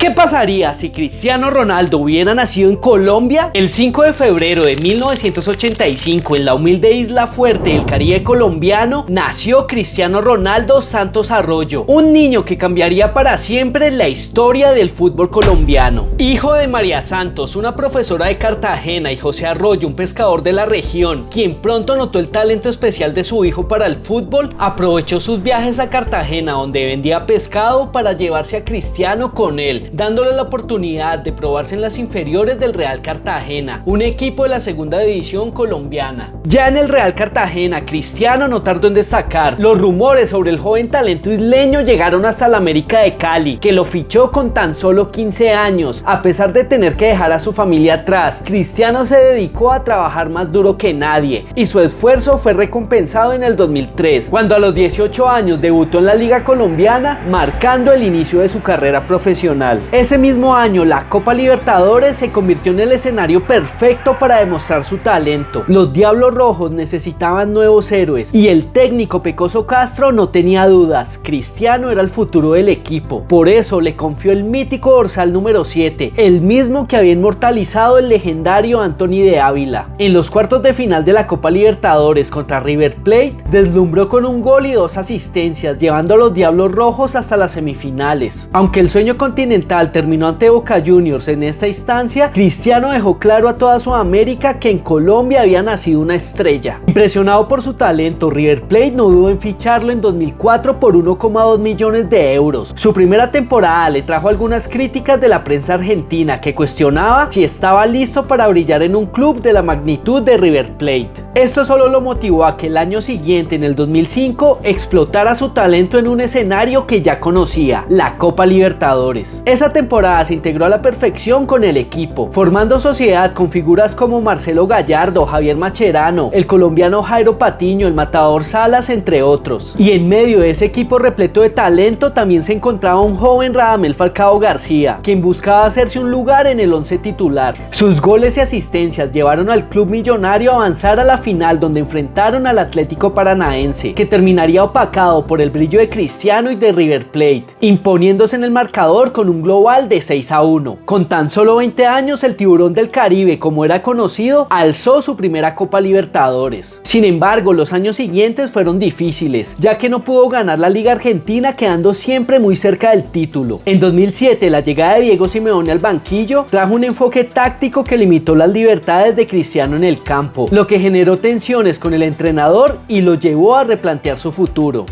¿Qué pasaría si Cristiano Ronaldo hubiera nacido en Colombia? El 5 de febrero de 1985, en la humilde isla Fuerte del Caribe colombiano, nació Cristiano Ronaldo Santos Arroyo, un niño que cambiaría para siempre la historia del fútbol colombiano. Hijo de María Santos, una profesora de Cartagena, y José Arroyo, un pescador de la región, quien pronto notó el talento especial de su hijo para el fútbol, aprovechó sus viajes a Cartagena, donde vendía pescado, para llevarse a Cristiano con él, dándole la oportunidad de probarse en las inferiores del Real Cartagena, un equipo de la segunda división colombiana. Ya en el Real Cartagena, Cristiano no tardó en destacar. Los rumores sobre el joven talento isleño llegaron hasta la América de Cali, que lo fichó con tan solo 15 años. A pesar de tener que dejar a su familia atrás, Cristiano se dedicó a trabajar más duro que nadie, y su esfuerzo fue recompensado en el 2003, cuando a los 18 años debutó en la Liga Colombiana, marcando el inicio de su carrera profesional. Ese mismo año, la Copa Libertadores se convirtió en el escenario perfecto para demostrar su talento. Los Diablos Rojos necesitaban nuevos héroes, y el técnico Pecoso Castro no tenía dudas: Cristiano era el futuro del equipo. Por eso le confió el mítico dorsal número 7, el mismo que había inmortalizado el legendario Anthony de Ávila. En los cuartos de final de la Copa Libertadores contra River Plate, deslumbró con un gol y 2 asistencias, llevando a los Diablos Rojos hasta las semifinales. Aunque el sueño continental terminó ante Boca Juniors en esta instancia, Cristiano dejó claro a toda Sudamérica que en Colombia había nacido una estrella. Impresionado por su talento, River Plate no dudó en ficharlo en 2004 por 1,2 millones de euros. Su primera temporada le trajo algunas críticas de la prensa argentina, que cuestionaba si estaba listo para brillar en un club de la magnitud de River Plate. Esto solo lo motivó a que el año siguiente, en el 2005, explotara su talento en un escenario que ya conocía: la Copa Libertadores. Esa temporada se integró a la perfección con el equipo, formando sociedad con figuras como Marcelo Gallardo, Javier Macherano, el colombiano Jairo Patiño, el Matador Salas, entre otros. Y en medio de ese equipo repleto de talento también se encontraba un joven Radamel Falcao García, quien buscaba hacerse un lugar en el 11 titular. Sus goles y asistencias llevaron al club millonario a avanzar a la final, donde enfrentaron al Atlético Paranaense, que terminaría opacado por el brillo de Cristiano y de River Plate, imponiéndose en el marcador con un global de 6-1. Con tan solo 20 años, el Tiburón del Caribe, como era conocido, alzó su primera Copa Libertadores. Sin embargo, los años siguientes fueron difíciles, ya que no pudo ganar la Liga Argentina, quedando siempre muy cerca del título. En 2007, la llegada de Diego Simeone al banquillo trajo un enfoque táctico que limitó las libertades de Cristiano en el campo, lo que generó tensiones con el entrenador y lo llevó a replantear su futuro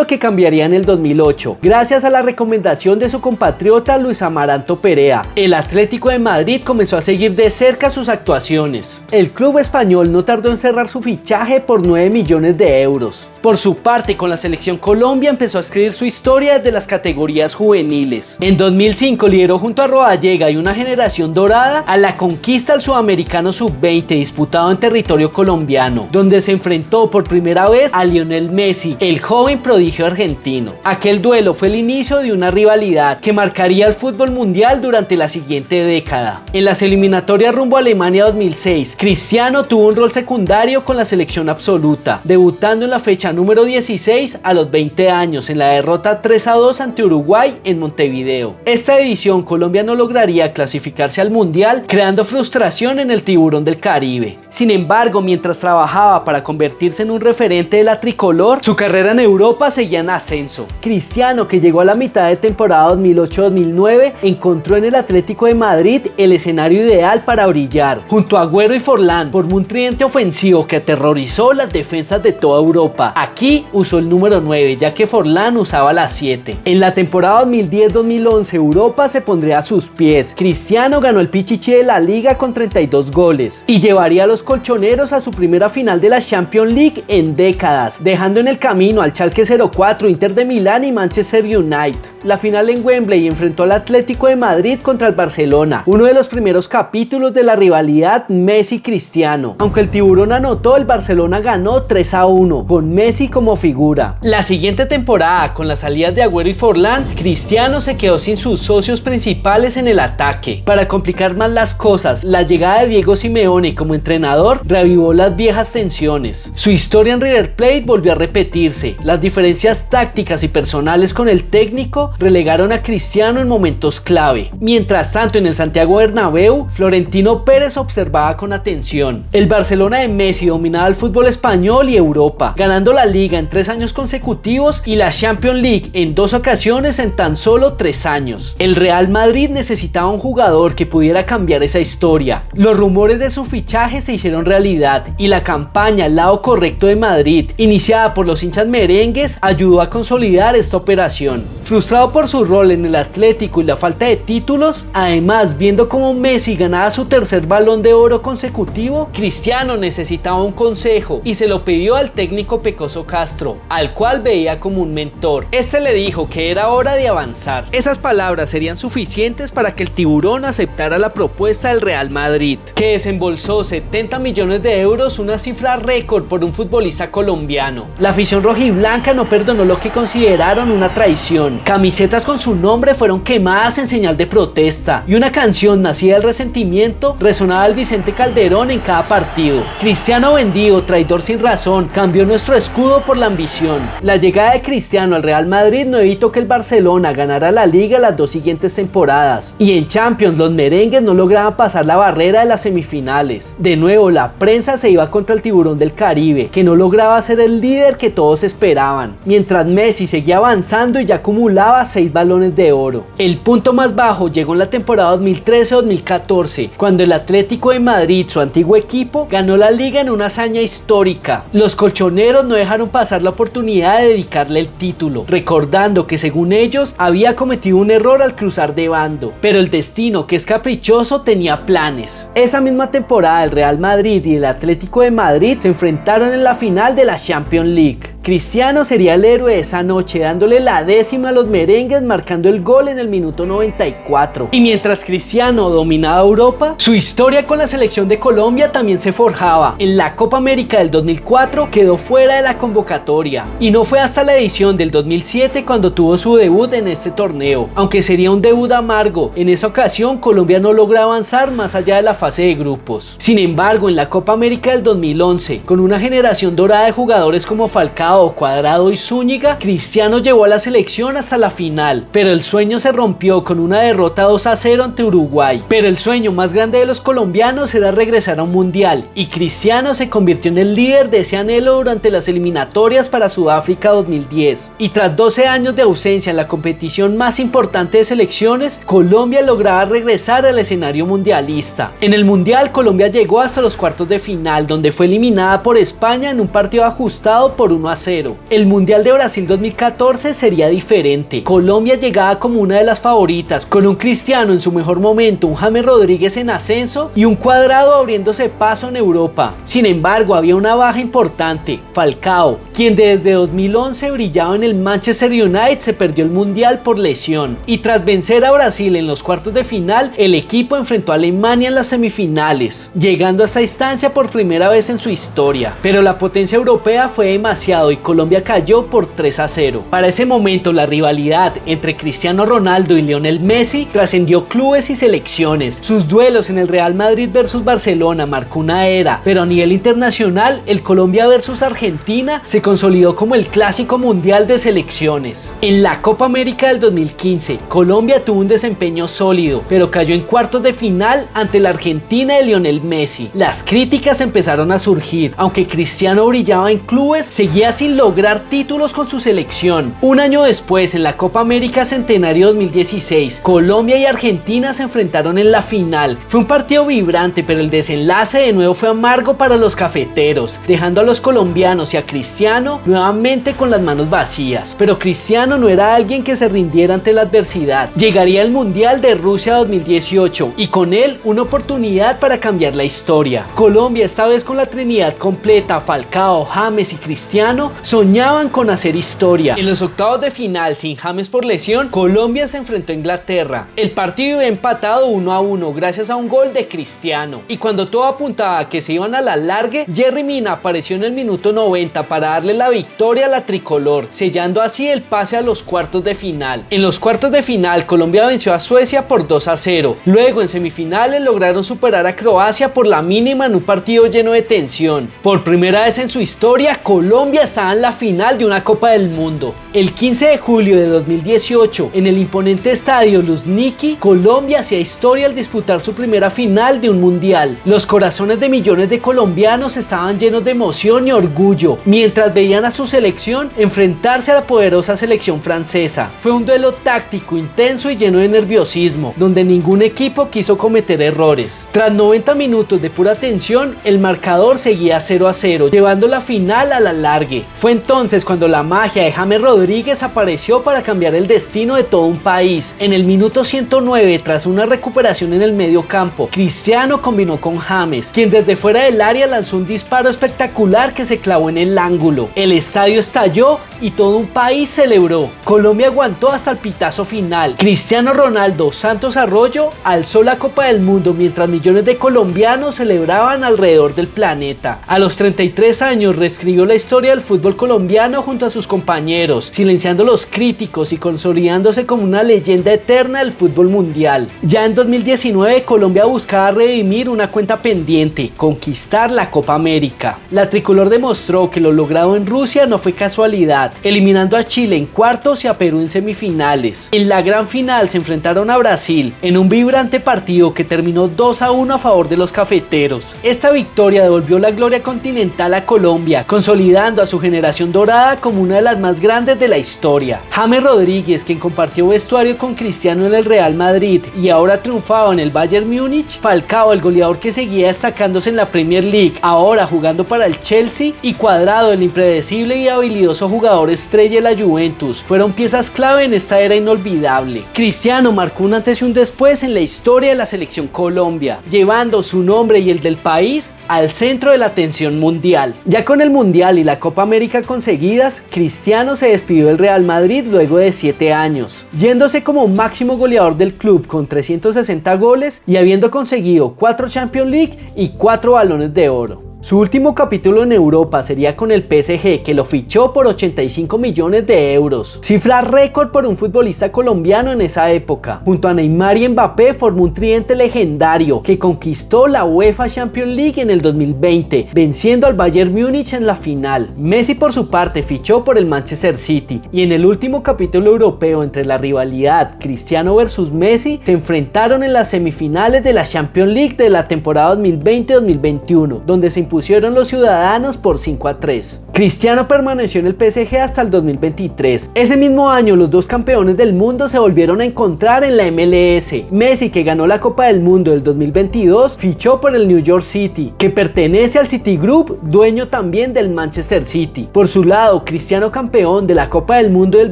que cambiaría en el 2008, gracias a la recomendación de su compatriota Luis Amaranto Perea. El Atlético de Madrid comenzó a seguir de cerca sus actuaciones. El club español no tardó en cerrar su fichaje por 9 millones de euros. Por su parte, con la selección Colombia empezó a escribir su historia desde las categorías juveniles. En 2005 lideró junto a Rodallega y una generación dorada a la conquista del Sudamericano Sub-20 disputado en territorio colombiano, donde se enfrentó por primera vez a Lionel Messi, el joven prodigio argentino. Aquel duelo fue el inicio de una rivalidad que marcaría el fútbol mundial durante la siguiente década. En las eliminatorias rumbo a Alemania 2006, Cristiano tuvo un rol secundario con la selección absoluta, debutando en la fecha número 16 a los 20 años en la derrota 3-2 ante Uruguay en Montevideo. Esta edición Colombia no lograría clasificarse al mundial, creando frustración en el Tiburón del Caribe. Sin embargo, mientras trabajaba para convertirse en un referente de la tricolor, su carrera en Europa seguía en ascenso. Cristiano, que llegó a la mitad de temporada 2008-2009, encontró en el Atlético de Madrid el escenario ideal para brillar. Junto a Agüero y Forlán, formó un tridente ofensivo que aterrorizó las defensas de toda Europa. Aquí usó el número 9, ya que Forlán usaba la 7. En la temporada 2010-2011, Europa se pondría a sus pies. Cristiano ganó el Pichichi de la Liga con 32 goles y llevaría a los colchoneros a su primera final de la Champions League en décadas, dejando en el camino al Schalke 04, Inter de Milán y Manchester United. La final en Wembley enfrentó al Atlético de Madrid contra el Barcelona, uno de los primeros capítulos de la rivalidad Messi-Cristiano. Aunque el Tiburón anotó, el Barcelona ganó 3-1, con Messi Messi como figura. La siguiente temporada, con las salidas de Agüero y Forlán, Cristiano se quedó sin sus socios principales en el ataque. Para complicar más las cosas, la llegada de Diego Simeone como entrenador reavivó las viejas tensiones. Su historia en River Plate volvió a repetirse. Las diferencias tácticas y personales con el técnico relegaron a Cristiano en momentos clave. Mientras tanto, en el Santiago Bernabéu, Florentino Pérez observaba con atención. El Barcelona de Messi dominaba el fútbol español y Europa, ganando la Liga en 3 años consecutivos y la Champions League en 2 ocasiones en tan solo 3 años. El Real Madrid necesitaba un jugador que pudiera cambiar esa historia. Los rumores de su fichaje se hicieron realidad y la campaña al lado correcto de Madrid, iniciada por los hinchas merengues, ayudó a consolidar esta operación. Frustrado por su rol en el Atlético y la falta de títulos, además viendo cómo Messi ganaba su tercer Balón de Oro consecutivo, Cristiano necesitaba un consejo y se lo pidió al técnico Pecoso Castro, al cual veía como un mentor. Este le dijo que era hora de avanzar. Esas palabras serían suficientes para que el tiburón aceptara la propuesta del Real Madrid, que desembolsó 70 millones de euros, una cifra récord por un futbolista colombiano. La afición rojiblanca no perdonó lo que consideraron una traición. Camisetas con su nombre fueron quemadas en señal de protesta y una canción nacida del resentimiento resonaba al Vicente Calderón en cada partido. Cristiano vendido, traidor sin razón, cambió nuestro escudo por la ambición. La llegada de Cristiano al Real Madrid no evitó que el Barcelona ganara la Liga las 2 siguientes temporadas, y en Champions los merengues no lograban pasar la barrera de las semifinales. De nuevo la prensa se iba contra el tiburón del Caribe, que no lograba ser el líder que todos esperaban, mientras Messi seguía avanzando y ya acumulaba 6 balones de oro. El punto más bajo llegó en la temporada 2013-2014, cuando el Atlético de Madrid, su antiguo equipo, ganó la Liga en una hazaña histórica. Los colchoneros no dejaron pasar la oportunidad de dedicarle el título, recordando que según ellos había cometido un error al cruzar de bando, pero el destino, que es caprichoso, tenía planes. Esa misma temporada el Real Madrid y el Atlético de Madrid se enfrentaron en la final de la Champions League. Cristiano sería el héroe de esa noche, dándole la 10ª a los merengues, marcando el gol en el minuto 94. Y mientras Cristiano dominaba Europa, su historia con la selección de Colombia también se forjaba. En la Copa América del 2004 quedó fuera de la convocatoria, y no fue hasta la edición del 2007 cuando tuvo su debut en este torneo, aunque sería un debut amargo. En esa ocasión Colombia no logró avanzar más allá de la fase de grupos. Sin embargo, en la Copa América del 2011, con una generación dorada de jugadores como Falcao, Cuadrado y Zúñiga, Cristiano llevó a la selección hasta la final, pero el sueño se rompió con una derrota 2-0 ante Uruguay. Pero el sueño más grande de los colombianos era regresar a un mundial, y Cristiano se convirtió en el líder de ese anhelo durante las eliminatorias para Sudáfrica 2010. Y tras 12 años de ausencia en la competición más importante de selecciones, Colombia lograba regresar al escenario mundialista. En el mundial, Colombia llegó hasta los cuartos de final, donde fue eliminada por España en un partido ajustado por 1-0. El Mundial de Brasil 2014 sería diferente. Colombia llegaba como una de las favoritas, con un Cristiano en su mejor momento, un James Rodríguez en ascenso y un Cuadrado abriéndose paso en Europa. Sin embargo, había una baja importante: Falcao, quien desde 2011 brillaba en el Manchester United, se perdió el Mundial por lesión. Y tras vencer a Brasil en los cuartos de final, el equipo enfrentó a Alemania en las semifinales, llegando a esta instancia por primera vez en su historia. Pero la potencia europea fue demasiado y Colombia cayó por 3-0. Para ese momento la rivalidad entre Cristiano Ronaldo y Lionel Messi trascendió clubes y selecciones. Sus duelos en el Real Madrid versus Barcelona marcó una era, pero a nivel internacional el Colombia versus Argentina se consolidó como el clásico mundial de selecciones. En la Copa América del 2015, Colombia tuvo un desempeño sólido, pero cayó en cuartos de final ante la Argentina de Lionel Messi. Las críticas empezaron a surgir, aunque Cristiano brillaba en clubes, seguía sin lograr títulos con su selección. Un año después, en la Copa América Centenario 2016, Colombia y Argentina se enfrentaron en la final. Fue un partido vibrante, pero el desenlace de nuevo fue amargo para los cafeteros, dejando a los colombianos y a Cristiano nuevamente con las manos vacías. Pero Cristiano no era alguien que se rindiera ante la adversidad. Llegaría el Mundial de Rusia 2018 y con él una oportunidad para cambiar la historia. Colombia, esta vez con la trinidad completa, Falcao, James y Cristiano, soñaban con hacer historia. En los octavos de final, sin James por lesión, Colombia se enfrentó a Inglaterra. El partido iba empatado 1-1 gracias a un gol de Cristiano. Y cuando todo apuntaba a que se iban a la largue, Yerry Mina apareció en el minuto 90 para darle la victoria a la tricolor, sellando así el pase a los cuartos de final. En los cuartos de final, Colombia venció a Suecia por 2-0. Luego, en semifinales, lograron superar a Croacia por la mínima en un partido lleno de tensión. Por primera vez en su historia, Colombia estaba en la final de una Copa del Mundo. El 15 de julio de 2018, en el imponente estadio Luzhniki, Colombia hacía historia al disputar su primera final de un mundial. Los corazones de millones de colombianos estaban llenos de emoción y orgullo, mientras veían a su selección enfrentarse a la poderosa selección francesa. Fue un duelo táctico, intenso y lleno de nerviosismo, donde ningún equipo quiso cometer errores. Tras 90 minutos de pura tensión, el marcador seguía 0-0, llevando la final a la largue. Fue entonces cuando la magia de James Rodríguez apareció para cambiar el destino de todo un país. En el minuto 109, tras una recuperación en el medio campo, Cristiano combinó con James, quien desde fuera del área lanzó un disparo espectacular que se clavó en el ángulo. El estadio estalló y todo un país celebró. Colombia aguantó hasta el pitazo final. Cristiano Ronaldo Santos Arroyo alzó la Copa del Mundo mientras millones de colombianos celebraban alrededor del planeta. A los 33 años reescribió la historia del fútbol colombiano junto a sus compañeros, silenciando a los críticos y consolidándose como una leyenda eterna del fútbol mundial. Ya en 2019, Colombia buscaba redimir una cuenta pendiente, conquistar la Copa América. La tricolor demostró que lo logrado en Rusia no fue casualidad, eliminando a Chile en cuartos y a Perú en semifinales. En la gran final se enfrentaron a Brasil en un vibrante partido que terminó 2-1 a favor de los cafeteros. Esta victoria devolvió la gloria continental a Colombia, consolidando a su generación dorada como una de las más grandes de la historia. James Rodríguez, quien compartió vestuario con Cristiano en el Real Madrid y ahora triunfaba en el Bayern Múnich, Falcao, el goleador que seguía destacándose en la Premier League, ahora jugando para el Chelsea, y Cuadrado, el impredecible y habilidoso jugador estrella de la Juventus, fueron piezas clave en esta era inolvidable. Cristiano marcó un antes y un después en la historia de la selección Colombia, llevando su nombre y el del país al centro de la atención mundial. Ya con el Mundial y la Copa América conseguidas, Cristiano se despidió del Real Madrid luego de 7 años, yéndose como máximo goleador del club con 360 goles y habiendo conseguido 4 Champions League y 4 Balones de Oro. Su último capítulo en Europa sería con el PSG, que lo fichó por 85 millones de euros, cifra récord por un futbolista colombiano en esa época. Junto a Neymar y Mbappé formó un tridente legendario que conquistó la UEFA Champions League en el 2020, venciendo al Bayern Múnich en la final. Messi por su parte fichó por el Manchester City, y en el último capítulo europeo entre la rivalidad Cristiano versus Messi, se enfrentaron en las semifinales de la Champions League de la temporada 2020-2021, donde se impusieron los ciudadanos por 5-3. Cristiano permaneció en el PSG hasta el 2023. Ese mismo año, los dos campeones del mundo se volvieron a encontrar en la MLS. Messi, que ganó la Copa del Mundo del 2022, fichó por el New York City, que pertenece al Citigroup, dueño también del Manchester City. Por su lado, Cristiano, campeón de la Copa del Mundo del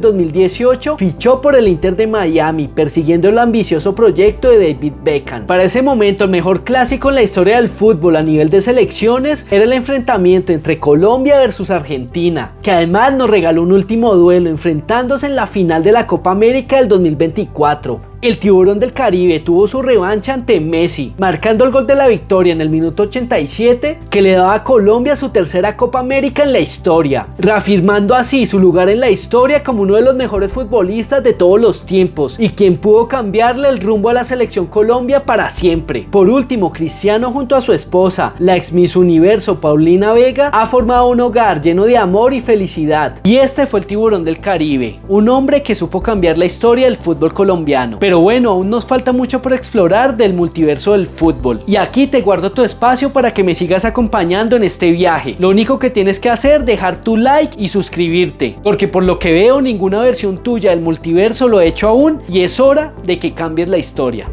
2018, fichó por el Inter de Miami, persiguiendo el ambicioso proyecto de David Beckham. Para ese momento, el mejor clásico en la historia del fútbol a nivel de selecciones era el enfrentamiento entre Colombia versus Argentina, que además nos regaló un último duelo enfrentándose en la final de la Copa América del 2024. El tiburón del Caribe tuvo su revancha ante Messi, marcando el gol de la victoria en el minuto 87, que le daba a Colombia su tercera Copa América en la historia, reafirmando así su lugar en la historia como uno de los mejores futbolistas de todos los tiempos y quien pudo cambiarle el rumbo a la selección Colombia para siempre. Por último, Cristiano junto a su esposa, la ex Miss Universo Paulina Vega, ha formado un hogar lleno de amor y felicidad. Y este fue el tiburón del Caribe, un hombre que supo cambiar la historia del fútbol colombiano. Pero bueno, aún nos falta mucho por explorar del multiverso del fútbol. Y aquí te guardo tu espacio para que me sigas acompañando en este viaje. Lo único que tienes que hacer es dejar tu like y suscribirte, porque por lo que veo ninguna versión tuya del multiverso lo he hecho aún y es hora de que cambies la historia.